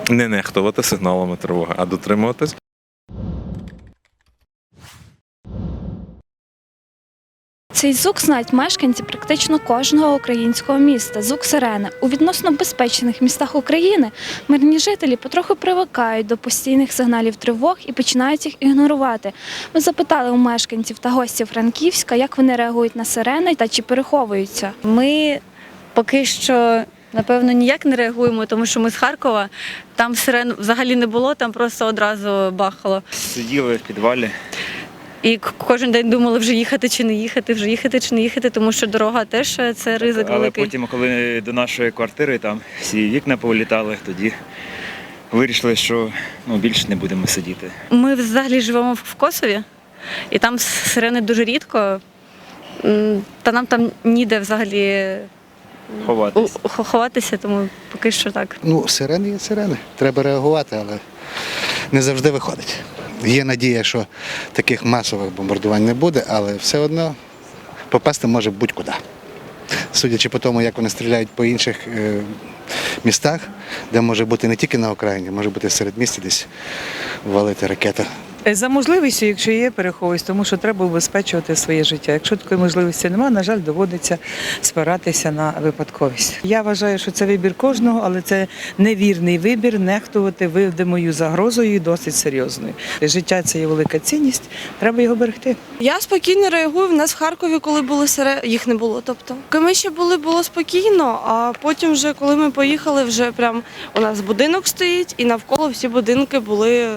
Не нехтувати сигналами тривоги, а дотримуватись. Цей звук знають мешканці практично кожного українського міста – звук сирени. У відносно безпечних містах України мирні жителі потроху привикають до постійних сигналів тривог і починають їх ігнорувати. Ми запитали у мешканців та гостів Франківська, як вони реагують на сирени та чи переховуються. Ми поки що, напевно, ніяк не реагуємо, тому що ми з Харкова. Там сирен взагалі не було, там просто одразу бахало. Сиділи в підвалі. І кожен день думали, вже їхати чи не їхати, вже їхати чи не їхати, тому що дорога теж це ризик великий. Але потім, коли до нашої квартири там всі вікна повилітали, тоді вирішили, що більше не будемо сидіти. Ми взагалі живемо в Косові, і там сирени дуже рідко, та нам там ніде взагалі ховатися, тому поки що так. Сирени є сирени. Треба реагувати, але не завжди виходить. Є надія, що таких масових бомбардувань не буде, але все одно попасти може будь-куди. Судячи по тому, як вони стріляють по інших містах, де може бути не тільки на окраїні, може бути серед місті десь валити ракета. За можливістю, якщо є, переховуюсь, тому що треба убезпечувати своє життя. Якщо такої можливості немає, на жаль, доводиться спиратися на випадковість. Я вважаю, що це вибір кожного, але це невірний вибір нехтувати видимою загрозою досить серйозною. Життя – це є велика цінність, треба його берегти. Я спокійно реагую. В нас в Харкові, коли були їх не було. Коли ми ще було спокійно, а потім вже, коли ми поїхали, вже прям у нас будинок стоїть і навколо всі будинки були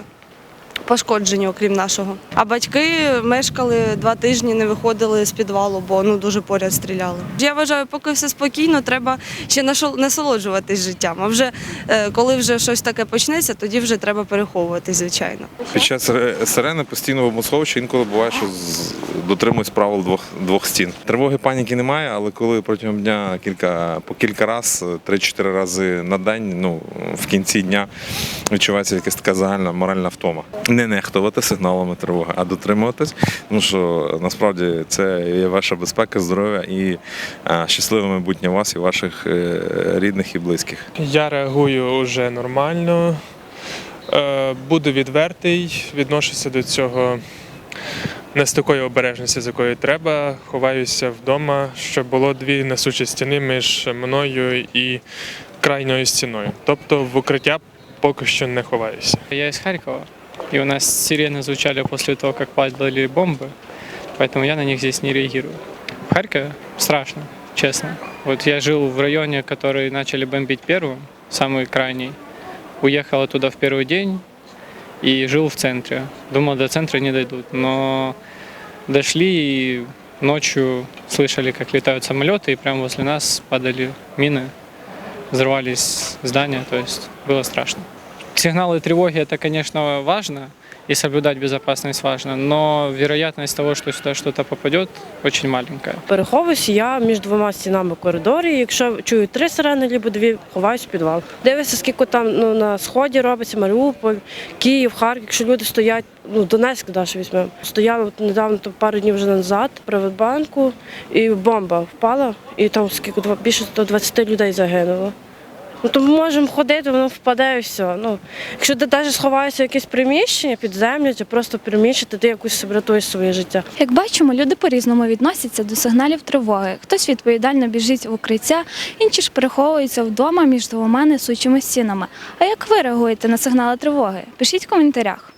пошкоджені, окрім нашого. А батьки мешкали 2 тижні, не виходили з підвалу, бо дуже поряд стріляли. Я вважаю, поки все спокійно, треба ще насолоджуватись життям. А вже коли вже щось таке почнеться, тоді вже треба переховуватись, звичайно. Під час сирени постійно в Богословичі інколи буває, що дотримуюсь правил двох стін. Тривоги, паніки немає, але коли протягом дня по кілька разів, 3-4 рази на день, в кінці дня відчувається якась така загальна моральна втома. Не нехтувати сигналами тривоги, а дотримуватись, тому що насправді це є ваша безпека, здоров'я і щасливе майбутнє вас і ваших рідних і близьких. Я реагую вже нормально, буду відвертий, відношуся до цього не з такою обережністю, з якою треба. Ховаюся вдома, щоб було 2 несучі стіни між мною і крайньою стіною. Тобто в укриття поки що не ховаюся. Я из Харькова, и у нас сирены звучали после того, как падали бомбы, поэтому я на них здесь не реагирую. В Харькове страшно, честно. Вот я жил в районе, который начали бомбить первым, самый крайний. Уехал оттуда в первый день и жил в центре. Думал, до центра не дойдут, но дошли и ночью слышали, как летают самолеты, и прямо возле нас падали мины, взрывались здания, то есть было страшно. Сигналы тревоги – это, конечно, важно, и соблюдать безопасность важно, но вероятность того, что сюда что-то попадет, очень маленькая. Переховуюсь я між 2 стінами в коридорі. Якщо чую 3 сирени, або 2, ховаюсь в підвал. Дивлюся, скільки там на сході робиться, Маріуполь, Київ, Харків. Якщо люди стоять, Донецьк, навіть візьмемо. Стояли недавно, пару днів вже назад, в Приватбанку, і бомба впала, і там більше 120 людей загинуло. То ми можемо ходити, воно впаде і все. Якщо ти навіть сховаєшся в якесь приміщення під землю, чи просто приміщення, ти якось рятуєш своє життя. Як бачимо, люди по-різному відносяться до сигналів тривоги. Хтось відповідально біжить в укриття, інші ж переховуються вдома між 2 несучими стінами. А як ви реагуєте на сигнали тривоги? Пишіть в коментарях.